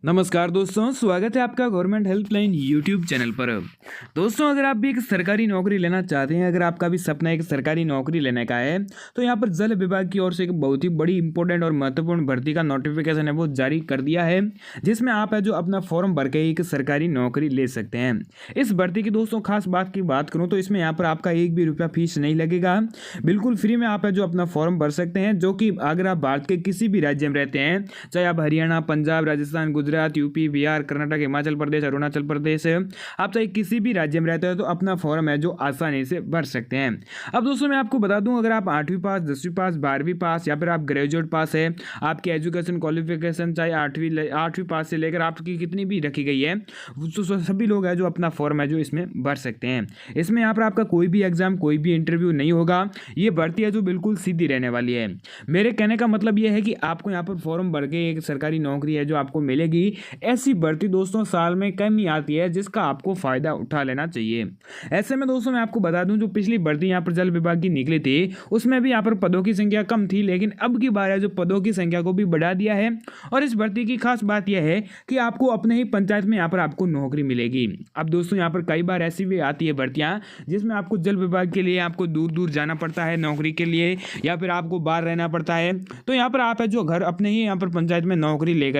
नमस्कार दोस्तों, स्वागत है आपका गवर्नमेंट हेल्पलाइन यूट्यूब चैनल पर। दोस्तों, अगर आप भी एक सरकारी नौकरी लेना चाहते हैं, अगर आपका भी सपना एक सरकारी नौकरी लेने का है, तो यहाँ पर जल विभाग की ओर से एक बहुत ही बड़ी इंपॉर्टेंट और महत्वपूर्ण भर्ती का नोटिफिकेशन है वो जारी कर दिया है, जिसमें आप है जो अपना फॉर्म भर के एक सरकारी नौकरी ले सकते हैं। इस भर्ती की दोस्तों खास बात की बात करूँ तो इसमें यहाँ पर आपका एक भी रुपया फीस नहीं लगेगा, बिल्कुल फ्री में आप है जो अपना फॉर्म भर सकते हैं। जो कि अगर आप भारत के किसी भी राज्य में रहते हैं, चाहे आप हरियाणा, पंजाब, राजस्थान, गुजरात, यूपी, बिहार, कर्नाटक, हिमाचल प्रदेश, अरुणाचल प्रदेश, आप चाहे किसी भी राज्य में रहते हो तो अपना फॉर्म है जो आसानी से भर सकते हैं। अब दोस्तों मैं आपको बता दूं, अगर आप 8वीं पास, 10वीं पास, 12वीं पास या फिर आप ग्रेजुएट पास है, आपकी एजुकेशन क्वालिफिकेशन चाहे 8वीं पास से लेकर आपकी कितनी भी रखी गई है, तो सभी लोग हैं जो अपना फॉर्म है जो इसमें भर सकते हैं। इसमें यहाँ पर आपका कोई भी एग्जाम, कोई भी इंटरव्यू नहीं होगा। ये भर्ती है जो बिल्कुल सीधी रहने वाली है। मेरे कहने का मतलब ये है कि आपको यहाँ पर फॉर्म भर के एक सरकारी नौकरी है जो आपको मिलेगी। ऐसी भर्ती दोस्तों साल में कम ही आती है, जिसका आपको फायदा उठा लेना चाहिए। ऐसे में दोस्तों मैं आपको बता दूं, जो पिछली भर्ती यहाँ पर जल विभाग की निकली थी उसमें भी यहाँ पर पदों की संख्या कम थी, लेकिन अब की बार है जो पदों की संख्या को भी बढ़ा दिया है। और इस भर्ती की खास बात यह है कि आपको अपने ही पंचायत में यहाँ पर आपको नौकरी मिलेगी। अब दोस्तों यहाँ पर कई बार ऐसी भी आती है भर्तियाँ जिसमें आपको जल विभाग के लिए आपको दूर दूर जाना पड़ता है नौकरी के लिए, या फिर आपको बाहर रहना पड़ता है। तो यहाँ पर आप है जो घर अपने ही यहाँ पर पंचायत में नौकरी लेकर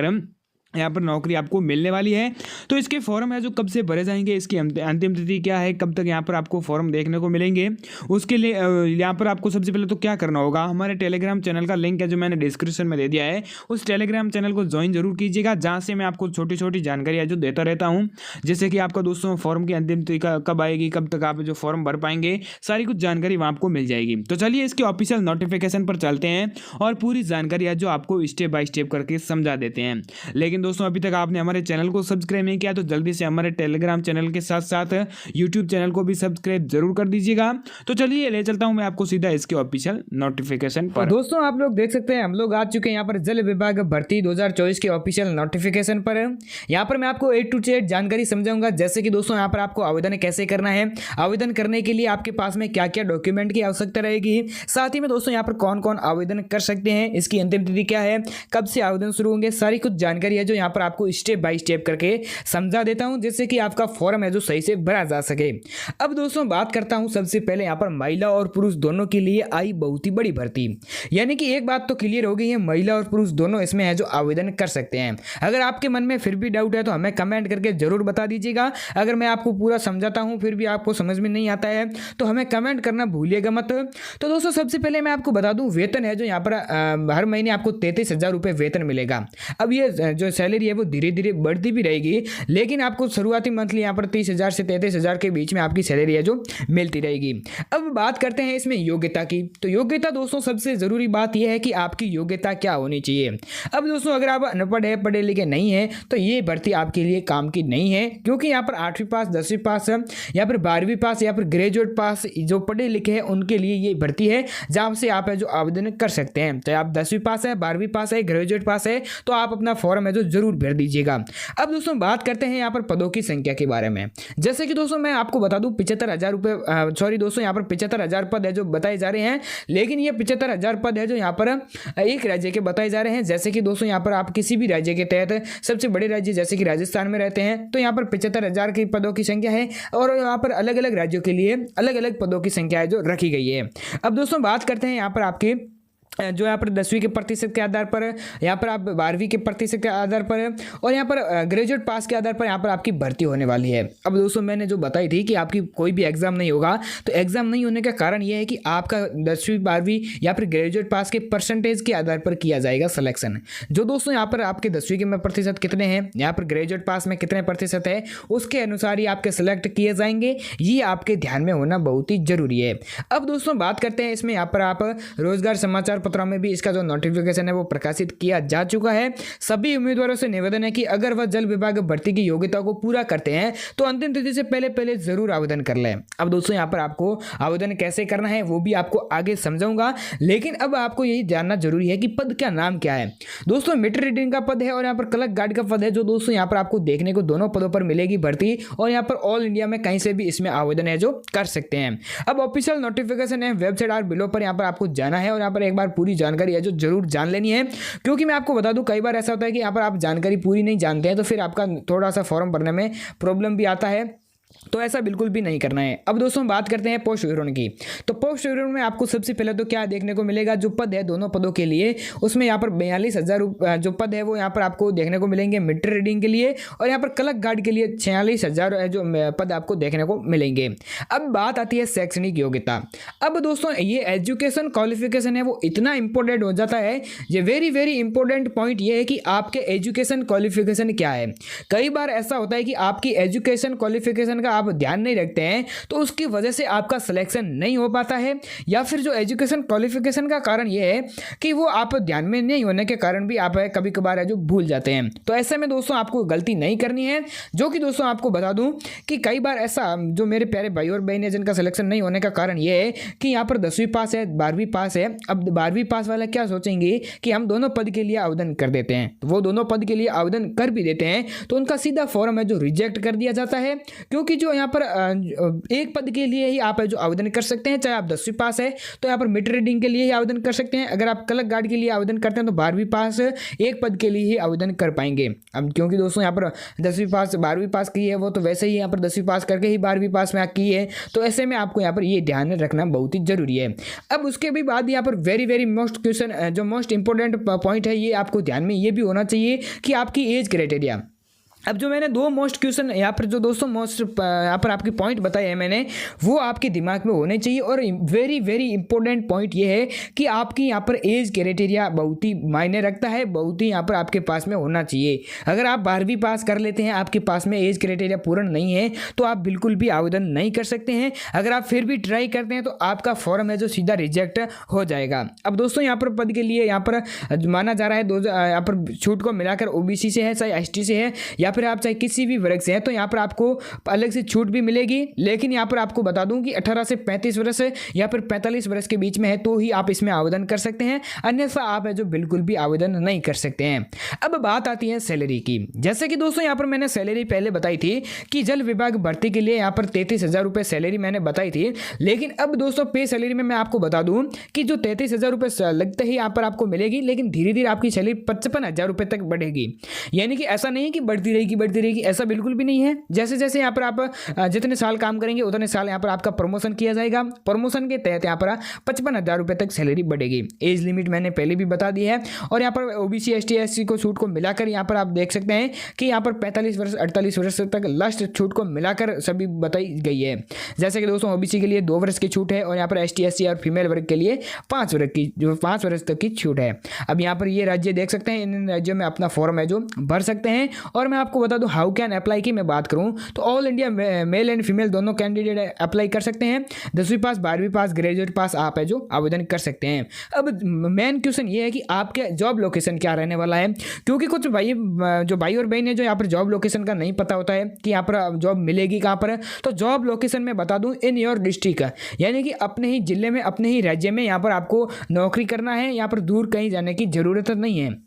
यहाँ पर नौकरी आपको मिलने वाली है। तो इसके फॉर्म है जो कब से भरे जाएंगे, इसकी अंतिम तिथि क्या है, कब तक यहाँ पर आपको फॉर्म देखने को मिलेंगे, उसके लिए यहाँ पर आपको सबसे पहले तो क्या करना होगा, हमारे टेलीग्राम चैनल का लिंक है जो मैंने डिस्क्रिप्शन में दे दिया है, उस टेलीग्राम चैनल को ज्वाइन जरूर कीजिएगा, जहाँ से मैं आपको छोटी छोटी जानकारी है जो देता रहता हूँ। जैसे कि आपका दोस्तों फॉर्म की अंतिम तिथि कब आएगी, कब तक आप जो फॉर्म भर पाएंगे, सारी कुछ जानकारी वहाँ आपको मिल जाएगी। तो चलिए इसके ऑफिशियल नोटिफिकेशन पर चलते हैं और पूरी जानकारी है जो आपको स्टेप बाय स्टेप करके समझा देते हैं। लेकिन दोस्तों अभी तक आपने हमारे चैनल को सब्सक्राइब नहीं किया तो जल्दी से हमारे टेलीग्राम चैनल के साथ साथ यूट्यूब चैनल को भी सब्सक्राइब जरूर कर दीजिएगा। तो चलिए ले चलता हूं मैं आपको सीधा इसके ऑफिशियल नोटिफिकेशन पर। दोस्तों आप लोग देख सकते हैं, हम लोग आ चुके हैं यहाँ पर जल विभाग भर्ती 2024 के ऑफिशियल नोटिफिकेशन पर। यहाँ पर मैं आपको A to Z जानकारी समझाऊंगा। जैसे कि दोस्तों यहाँ पर आपको आवेदन कैसे करना है, आवेदन करने के लिए आपके पास में क्या क्या डॉक्यूमेंट की आवश्यकता रहेगी, साथ ही में दोस्तों यहाँ पर कौन कौन आवेदन कर सकते हैं, इसकी अंतिम तिथि क्या है, कब से आवेदन शुरू होंगे, सारी कुछ जानकारी है जो यहाँ पर आपको स्टेप बाय स्टेप करके समझा देता हूं, जिससे कि आपका फॉर्म है जो सही से भरा जा सके। अब दोस्तों बात करता हूं सबसे पहले यहाँ पर महिला और पुरुष दोनों के लिए आई बहुत ही बड़ी भर्ती। यानी कि एक बात तो क्लियर हो गई है, महिला और पुरुष दोनों इसमें है जो आवेदन कर सकते हैं। अगर आपके मन में फिर भी डाउट है तो हमें कमेंट करके जरूर बता दीजिएगा। अगर मैं आपको पूरा समझाता हूं फिर भी आपको समझ में नहीं आता है तो हमें कमेंट करना भूलिएगा मत। तो दोस्तों सबसे पहले मैं आपको बता दूं, वेतन है जो यहाँ पर हर महीने आपको 33,000 रुपये वेतन मिलेगा। अब ये जो सैलरी है वो धीरे धीरे बढ़ती भी रहेगी, लेकिन आपको शुरुआती मंथली यहाँ पर 30,000 से 33,000 के बीच में आपकी सैलरी है जो मिलती रहेगी। अब बात करते हैं इसमें योग्यता की। तो योग्यता दोस्तों सबसे ज़रूरी बात यह है कि आपकी योग्यता क्या होनी चाहिए। अब दोस्तों अगर आप अनपढ़ है, पढ़े लिखे नहीं है, तो ये भर्ती आपके लिए काम की नहीं है, क्योंकि यहाँ पर 8वीं पास, 10वीं पास या फिर 12वीं पास या फिर ग्रेजुएट पास जो पढ़े लिखे हैं उनके लिए ये भर्ती है, जहाँ से आप है जो आवेदन कर सकते हैं। चाहे आप 10वीं पास है, 12वीं पास है, ग्रेजुएट पास है, तो आप अपना फॉर्म है जो जरूर भर दीजिएगा। अब दोस्तों बात करते हैं यहाँ पर पदों की संख्या के बारे में। जैसे कि दोस्तों मैं आपको बता दूं 75,000 रुपये, सॉरी दोस्तों यहाँ पर 75,000 पद है जो बताए जा रहे हैं, लेकिन ये 75,000 पद है जो यहाँ पर एक राज्य के बताए जा रहे हैं। जैसे कि दोस्तों यहाँ पर आप किसी भी राज्य के तहत, सबसे बड़े राज्य जैसे कि राजस्थान में रहते हैं तो यहाँ पर 75,000 की पदों की संख्या है, और यहाँ पर अलग अलग राज्यों के लिए अलग अलग पदों की संख्या है जो रखी गई है। अब दोस्तों बात करते हैं यहाँ पर आपके जो यहाँ पर 10वीं के प्रतिशत के आधार पर, यहाँ पर आप 12वीं के प्रतिशत के आधार पर, और यहाँ पर ग्रेजुएट पास के आधार पर यहाँ पर आपकी भर्ती होने वाली है। अब दोस्तों मैंने जो बताई थी कि आपकी कोई भी एग्जाम नहीं होगा, तो एग्जाम नहीं होने का कारण यह है कि आपका 10वीं 12वीं या फिर ग्रेजुएट पास के परसेंटेज के आधार पर किया जाएगा सिलेक्शन। जो दोस्तों यहाँ पर आपके 10वीं के में प्रतिशत कितने हैं, यहाँ पर ग्रेजुएट पास में कितने प्रतिशत है, उसके अनुसार ही आपके सिलेक्ट किए जाएंगे। ये आपके ध्यान में होना बहुत ही जरूरी है। अब दोस्तों बात करते हैं इसमें, यहाँ पर आप रोजगार समाचार पत्रों में भी इसका जो नोटिफिकेशन है वो प्रकाशित किया जा चुका है। सभी उम्मीदवारों से निवेदन है कि अगर वह जल विभाग भर्ती की योग्यता को पूरा करते हैं तो अंतिम तिथि से पहले पहले जरूर आवेदन कर लें। अब दोस्तों यहाँ पर आपको आवेदन कैसे करना है वो भी आपको आगे समझाऊंगा, लेकिन अब आपको यही जानना जरूरी है कि पद का नाम क्या है। दोस्तों मीटर रीडिंग का पद है और यहाँ पर क्लर्क गार्ड का पद है, जो दोस्तों यहाँ पर आपको देखने को दोनों पदों पर मिलेगी भर्ती, और यहाँ पर ऑल इंडिया में कहीं से भी इसमें आवेदन है जो कर सकते हैं। अब ऑफिशियल नोटिफिकेशन है, वेबसाइट और बिलो पर यहाँ पर आपको जाना है और यहाँ पर एक बार पूरी जानकारी है जो जरूर जान लेनी है, क्योंकि मैं आपको बता दूं कई बार ऐसा होता है कि यहाँ पर आप जानकारी पूरी नहीं जानते हैं तो फिर आपका थोड़ा सा फॉर्म भरने में प्रॉब्लम भी आता है, तो ऐसा बिल्कुल भी नहीं करना है। अब दोस्तों बात करते हैं पोस्ट विवरण की। तो पोस्ट विवरण में आपको सबसे पहले तो क्या देखने को मिलेगा, जो पद है दोनों पदों के लिए, उसमें यहाँ पर 42,000 जो पद है वो यहाँ पर आपको देखने को मिलेंगे मीटर रीडिंग के लिए, और यहाँ पर क्लर्क गार्ड के लिए 46,000 जो पद आपको देखने को मिलेंगे। अब बात आती है शैक्षणिक योग्यता। अब दोस्तों ये एजुकेशन क्वालिफिकेशन है वो इतना इंपॉर्टेंट हो जाता है, ये वेरी वेरी इंपॉर्टेंट पॉइंट ये है कि आपके एजुकेशन क्वालिफिकेशन क्या है। कई बार ऐसा होता है कि आपकी एजुकेशन क्वालिफिकेशन का आप ध्यान नहीं रखते हैं तो उसकी वजह से आपका सिलेक्शन नहीं हो पाता है, या फिर जो एजुकेशन क्वालिफिकेशन का कारण ये है कि वो आप ध्यान में नहीं होने के कारण भी आप कभी कभार है जो भूल जाते हैं। तो ऐसे में दोस्तों आपको गलती नहीं करनी है, जो कि दोस्तों आपको बता दूं कि कई बार ऐसा जो मेरे प्यारे भाई और बहन है जिनका सिलेक्शन नहीं होने का कारण ये है कि यहाँ पर 10वीं पास है 12वीं पास है। अब 12वीं पास वाला क्या सोचेंगे कि हम दोनों पद के लिए आवेदन कर देते हैं, तो वो दोनों पद के लिए आवेदन कर भी देते हैं तो उनका सीधा फॉर्म है जो रिजेक्ट कर दिया जाता है, क्योंकि जो यहाँ पर एक पद के लिए ही आप जो आवेदन कर सकते हैं, चाहे आप 10वीं पास है तो यहाँ पर मीटर रीडिंग के लिए ही आवेदन कर सकते हैं। अगर आप क्लर्क गार्ड के लिए आवेदन करते हैं तो 12वीं पास एक पद के लिए ही आवेदन कर पाएंगे। अब क्योंकि दोस्तों यहाँ पर 10वीं पास 12वीं पास की है वो तो वैसे ही यहाँ पर 10वीं पास करके ही 12वीं पास में की है, तो ऐसे में आपको यहाँ पर ये ध्यान रखना बहुत ही जरूरी है। अब उसके भी बाद यहाँ पर वेरी वेरी मोस्ट क्वेश्चन जो मोस्ट इंपॉर्टेंट पॉइंट है, ये आपको ध्यान में ये भी होना चाहिए कि आपकी एज क्राइटेरिया। अब जो मैंने दो मोस्ट क्वेश्चन यहाँ पर जो दोस्तों मोस्ट यहाँ पर आपकी पॉइंट बताए हैं मैंने, वो आपके दिमाग में होने चाहिए। और वेरी वेरी इंपॉर्टेंट पॉइंट ये है कि आपकी यहाँ पर एज क्राइटेरिया बहुत ही मायने रखता है, बहुत ही यहाँ पर आपके पास में होना चाहिए। अगर आप 12वीं पास कर लेते हैं, आपके पास में एज क्राइटेरिया पूर्ण नहीं है तो आप बिल्कुल भी आवेदन नहीं कर सकते हैं। अगर आप फिर भी ट्राई करते हैं तो आपका फॉर्म है जो सीधा रिजेक्ट हो जाएगा। अब दोस्तों यहाँ पर पद के लिए यहाँ पर माना जा रहा है यहाँ पर छूट को मिलाकर ओबीसी से है, चाहे एसटी से है, या फिर आप चाहे किसी भी वर्ग से हैं तो यहाँ पर आपको अलग से छूट भी मिलेगी। लेकिन यहाँ पर आपको बता दूं कि 18 से 35 वर्ष या फिर 45 वर्ष के बीच में है तो ही आप इसमें आवेदन कर सकते हैं, अन्यथा आप है जो बिल्कुल भी आवेदन नहीं कर सकते हैं। अब बात आती है सैलरी की। जैसे कि दोस्तों यहाँ पर मैंने सैलरी पहले बताई थी कि जल विभाग भर्ती के लिए यहाँ पर 33,000 रुपये सैलरी मैंने बताई थी। लेकिन अब दोस्तों पे सैलरी में मैं आपको बता दूं कि जो 33,000 रुपये लगते ही यहाँ पर आपको मिलेगी, लेकिन धीरे धीरे आपकी सैलरी 55,000 रुपये तक बढ़ेगी। यानी कि ऐसा नहीं है कि बढ़ती रहेगी, ऐसा बिल्कुल भी नहीं है। जैसे जैसे यहाँ पर आप जितने साल काम करेंगे उतने साल यहाँ पर आपका प्रमोशन किया जाएगा। प्रमोशन के तहत यहाँ पर 55,000 रुपये तक सैलरी बढ़ेगी। एज लिमिट मैंने पहले भी बता दी है। और यहाँ पर ओबीसी एसटी एससी को छूट को मिलाकर यहाँ पर आप देख सकते हैं कि यहाँ पर 45 वर्ष 48 वर्ष तक लास्ट छूट को मिलाकर सभी बताई गई है। जैसे कि दोस्तों ओबीसी के लिए 2 वर्ष की छूट है और यहाँ पर एसटी एससी और फीमेल वर्ग के लिए 5 वर्ष तक की छूट है। अब यहाँ पर ये राज्य देख सकते हैं, इन राज्यों में अपना फॉर्म है जो भर सकते हैं। और मैं आपको बता दूं हाउ कैन अप्लाई की मैं बात करूं तो all India male and female दोनों कैंडिडेट अप्लाई कर सकते हैं। 10वीं पास 12वीं पास ग्रेजुएट पास आप है जो आवेदन कर सकते हैं। अब मेन क्वेश्चन ये है कि आपके जॉब लोकेशन क्या रहने वाला है, क्योंकि कुछ भाई और बहन है जो यहाँ पर जॉब लोकेशन का नहीं पता होता है कि यहाँ पर जॉब मिलेगी कहाँ पर। तो जॉब लोकेशन में बता दूं इन योर डिस्ट्रिक्ट, यानी कि अपने ही जिले में अपने ही राज्य में यहाँ पर आपको नौकरी करना है। यहाँ पर दूर कहीं जाने की जरूरत नहीं है।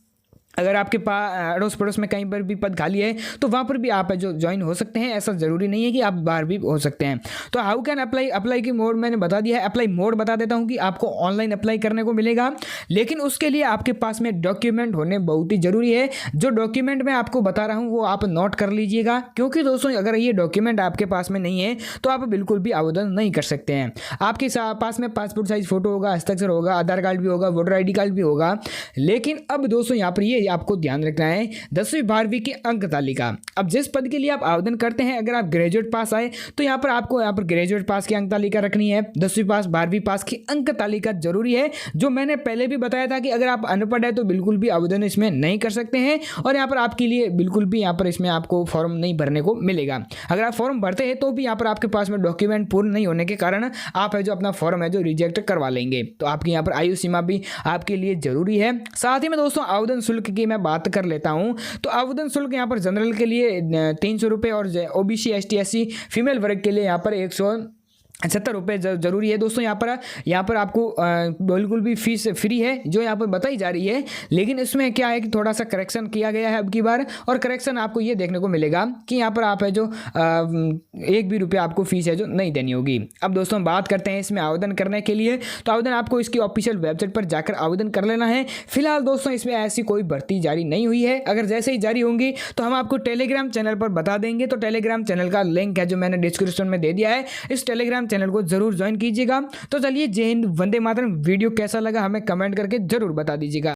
अगर आपके पास अड़ोस पड़ोस में कहीं पर भी पद खाली है तो वहाँ पर भी आप जो ज्वाइन हो सकते हैं। ऐसा ज़रूरी नहीं है कि आप बाहर भी हो सकते हैं। तो हाउ कैन अप्लाई की मोड मैंने बता दिया है। अप्लाई मोड बता देता हूँ कि आपको ऑनलाइन अप्लाई करने को मिलेगा, लेकिन उसके लिए आपके पास में डॉक्यूमेंट होने बहुत ही ज़रूरी है। जो डॉक्यूमेंट मैं आपको बता रहा हूँ वो आप नोट कर लीजिएगा, क्योंकि दोस्तों अगर ये डॉक्यूमेंट आपके पास में नहीं है तो आप बिल्कुल भी आवेदन नहीं कर सकते हैं। आपके पास में पासपोर्ट साइज फोटो होगा, हस्ताक्षर होगा, आधार कार्ड भी होगा, वोटर ID कार्ड भी होगा। लेकिन अब दोस्तों यहाँ पर ये आपको ध्यान रखना है 10वीं 12वीं की अंक तालिका। अब जिस पद के लिए आप आवेदन करते हैं, अगर आप ग्रेजुएट पास आए तो यहाँ पर आपको यहाँ पर ग्रेजुएट पास की अंक तालिका रखनी है। 10वीं पास 12वीं पास की अंक तालिका जरूरी है। जो मैंने पहले भी बताया था कि अगर आप अनपढ़ है तो बिल्कुल भी आवेदन इसमें नहीं कर सकते हैं, और यहाँ पर आपके लिए बिल्कुल भी यहाँ पर इसमें आपको फॉर्म नहीं भरने को मिलेगा। अगर आप फॉर्म भरते हैं तो भी यहाँ पर आपके पास में डॉक्यूमेंट पूर्ण नहीं होने के कारण आप है जो अपना फॉर्म है जो रिजेक्ट करवा लेंगे। तो आपकी यहाँ पर आयु सीमा भी आपके लिए जरूरी है। साथ ही में दोस्तों आवेदन शुल्क की मैं बात कर लेता हूं। तो आवेदन शुल्क यहाँ पर जनरल के लिए 300 रुपये और ओबीसी एसटी एससी फीमेल वर्ग के लिए यहाँ पर ₹70 जरूरी है दोस्तों। यहाँ पर आपको बिल्कुल भी फीस फ्री है जो यहाँ पर बताई जा रही है, लेकिन इसमें क्या है कि थोड़ा सा करेक्शन किया गया है अब की बार, और करेक्शन आपको ये देखने को मिलेगा कि यहाँ पर आप है जो 1 भी रुपया आपको फीस है जो नहीं देनी होगी। अब दोस्तों बात करते हैं इसमें आवेदन करने के लिए, तो आवेदन आपको इसकी ऑफिशियल वेबसाइट पर जाकर आवेदन कर लेना है। फिलहाल दोस्तों इसमें ऐसी कोई भर्ती जारी नहीं हुई है, अगर जैसे ही जारी होंगी तो हम आपको टेलीग्राम चैनल पर बता देंगे। तो टेलीग्राम चैनल का लिंक है जो मैंने डिस्क्रिप्शन में दे दिया है, इस टेलीग्राम चैनल को जरूर ज्वाइन कीजिएगा। तो चलिए, जय हिंद, वंदे मातरम। वीडियो कैसा लगा हमें कमेंट करके जरूर बता दीजिएगा।